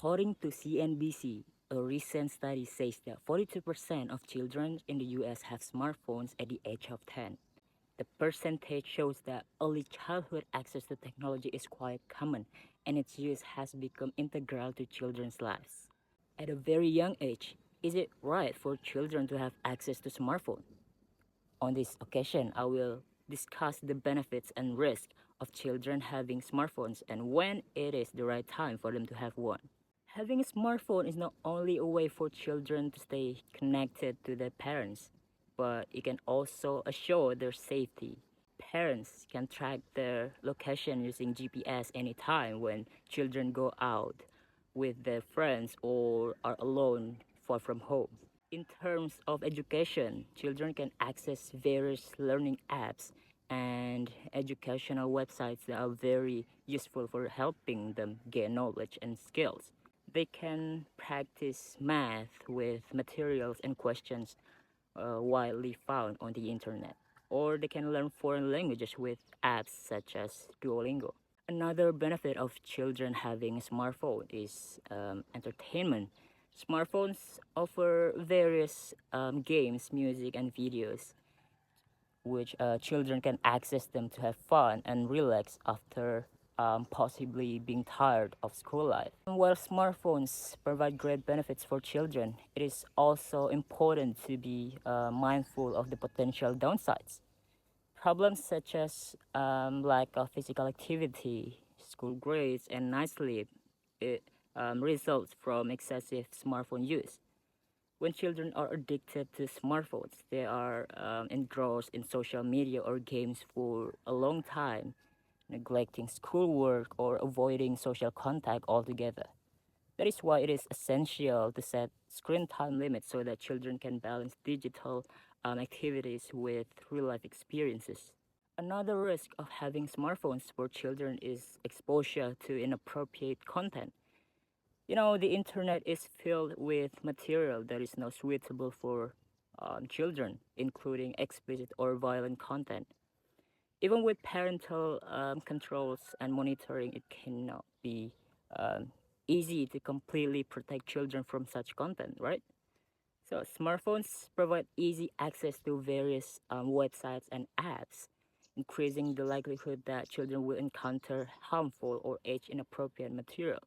According to CNBC, a recent study says that 42% of children in the US have smartphones at the age of 10. The percentage shows that early childhood access to technology is quite common and its use has become integral to children's lives. At a very young age, is it right for children to have access to smartphone? On this occasion, I will discuss the benefits and risks of children having smartphones and when it is the right time for them to have one. Having a smartphone is not only a way for children to stay connected to their parents, but it can also assure their safety. Parents can track their location using GPS anytime when children go out with their friends or are alone far from home. In terms of education, children can access various learning apps and educational websites that are very useful for helping them gain knowledge and skills. They can practice math with materials and questions widely found on the internet, or they can learn foreign languages with apps such as Duolingo. Another benefit of children having a smartphone is entertainment. Smartphones offer various games, music, and videos, which children can access them to have fun and relax after possibly being tired of school life. And while smartphones provide great benefits for children, it is also important to be mindful of the potential downsides. Problems such as lack of physical activity, school grades, and night sleep it, results from excessive smartphone use. When children are addicted to smartphones, they are engrossed in social media or games for a long time, neglecting schoolwork or avoiding social contact altogether. That is why it is essential to set screen time limits so that children can balance digital activities with real life experiences. Another risk of having smartphones for children is exposure to inappropriate content. You know, the internet is filled with material that is not suitable for children, including explicit or violent content. Even with parental controls and monitoring, it cannot be um, easy to completely protect children from such content, right? So, smartphones provide easy access to various websites and apps, increasing the likelihood that children will encounter harmful or age inappropriate material.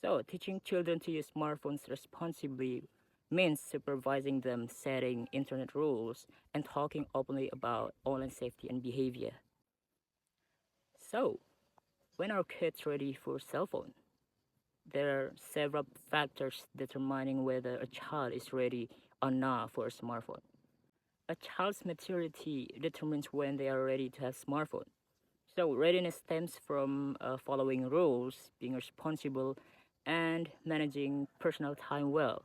So, teaching children to use smartphones responsibly means supervising them, setting internet rules, and talking openly about online safety and behavior. So, when are kids ready for cell phone? There are several factors determining whether a child is ready or not for a smartphone. A child's maturity determines when they are ready to have smartphone. So readiness stems from following rules, being responsible, and managing personal time well.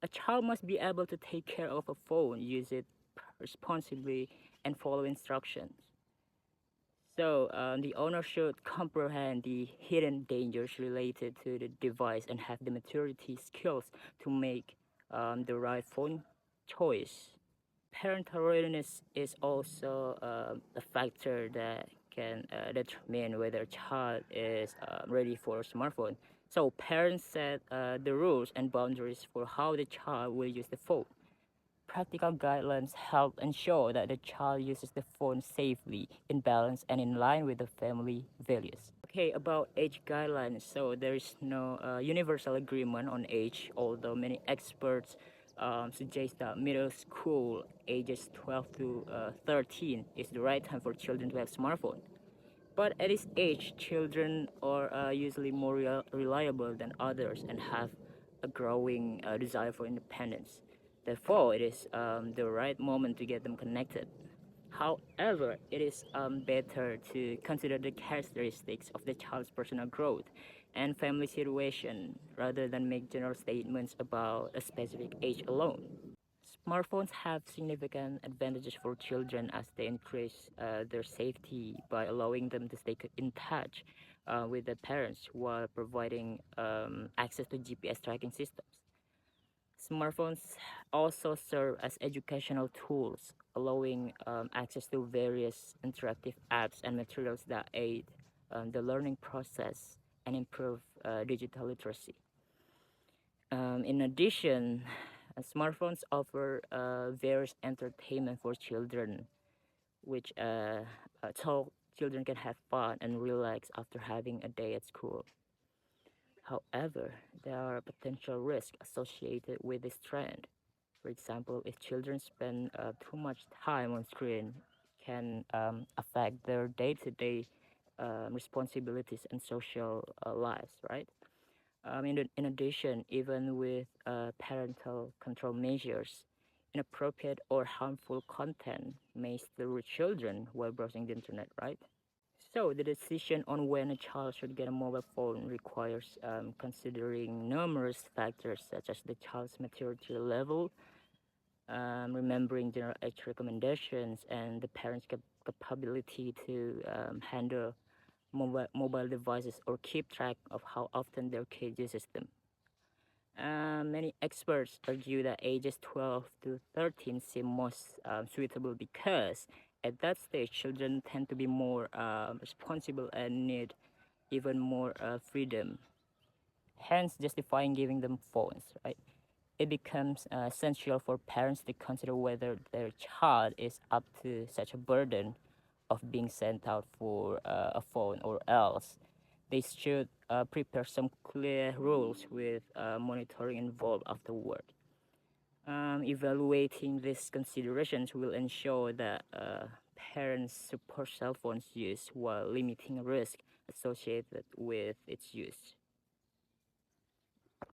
A child must be able to take care of a phone, use it responsibly, and follow instructions. So the owner should comprehend the hidden dangers related to the device and have the maturity skills to make the right phone choice. Parental readiness is also a factor that can determine whether a child is ready for a smartphone. So parents set the rules and boundaries for how the child will use the phone. Practical guidelines help ensure that the child uses the phone safely, in balance, and in line with the family values. Okay, about age guidelines. So there is no universal agreement on age, although many experts suggest that middle school, ages 12 to 13, is the right time for children to have smartphone. But at this age, children are usually more reliable than others and have a growing desire for independence. Therefore, it is the right moment to get them connected. However, it is better to consider the characteristics of the child's personal growth and family situation rather than make general statements about a specific age alone. Smartphones have significant advantages for children as they increase their safety by allowing them to stay in touch with their parents while providing access to GPS tracking systems. Smartphones also serve as educational tools, allowing access to various interactive apps and materials that aid the learning process and improve digital literacy. In addition, smartphones offer various entertainment for children, which so children can have fun and relax after having a day at school. However, there are potential risks associated with this trend. For example, if children spend too much time on screen, can affect their day-to-day responsibilities and social lives, right? In addition, even with parental control measures, inappropriate or harmful content may still reach children while browsing the internet, right? So the decision on when a child should get a mobile phone requires considering numerous factors such as the child's maturity level, remembering general age recommendations, and the parents' capability to handle mobile devices or keep track of how often their kid uses them. Many experts argue that ages 12 to 13 seem most suitable because at that stage, children tend to be more responsible and need even more freedom, hence justifying giving them phones, right? It becomes essential for parents to consider whether their child is up to such a burden of being sent out for a phone, or else they should prepare some clear rules with monitoring involved afterward. Evaluating these considerations will ensure that parents support cell phones use while limiting risk associated with its use.